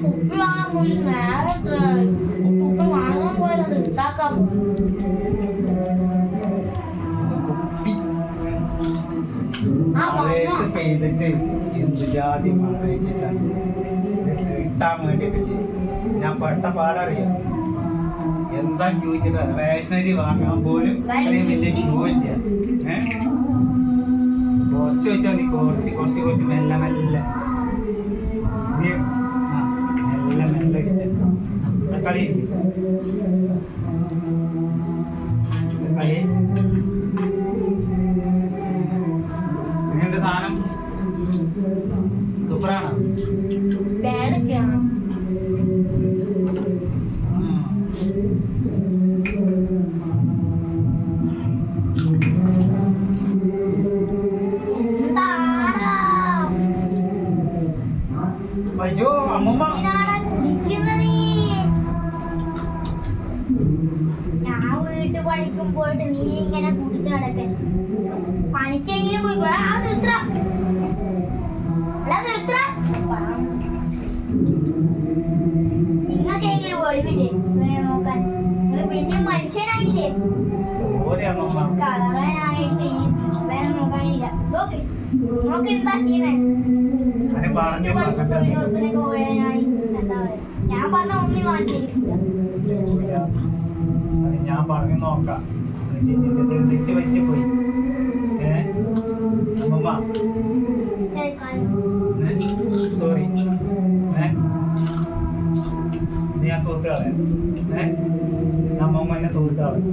കുപ്പി വാങ്ങാൻ പോയി നേരെ കുപ്പി വാങ്ങാൻ പോയത് അത് ഉണ്ടാക്കാൻ കുപ്പി ആ മഴയത്ത് പെയ്തിട്ട് എന്ത് ജാതി മഴ വെച്ചിട്ടാണ് ഇത് കിട്ടാൻ വേണ്ടിയിട്ടില്ലേ ഞാൻ പെട്ട പാടറിയാം എന്താ ചോദിച്ചിട്ടാ റേഷനരി വാങ്ങാൻ പോലും ഇത്രയും വലിയ ക്യൂ ഇല്ല. കുറച്ച് വെച്ചാൽ മതി, കുറച്ച് മെല്ലെ മെല്ലെ മെല്ലെ മെല്ലെ കളി കളി എങ്ങനെയുണ്ട് സാധനം? സൂപ്പറാണ്. പേരൊക്കെയാണ് അയ്യോ അമ്മമ്മ ഞാൻ വീട്ടിൽ പണിക്കും പോയിട്ട് നീ ഇങ്ങനെ കുടിച്ചു നടക്കാൻ പണിക്കെങ്കിലും പോയിക്കോളാം. നിങ്ങൾക്ക് എങ്ങനെ ഒഴിവില്ലേ നോക്കാൻ? നിങ്ങൾ വലിയ മനുഷ്യനായില്ലേ? കളവനായിട്ട് വേറെ നോക്കാനില്ല. നോക്ക് എന്താ ചെയ്യുന്നേ? ഞാൻ പറഞ്ഞ ഒന്നും വാങ്ങിച്ചിരിക്കില്ല. ഞാൻ പറഞ്ഞു നോക്കാം. തെറ്റ് പറ്റിപ്പോയി. അമ്മമ്മ സോറി. ഞാൻ തോർത്ത് കളയാം. അമ്മമ്മ എന്നെ തോർത്ത് കളയാം.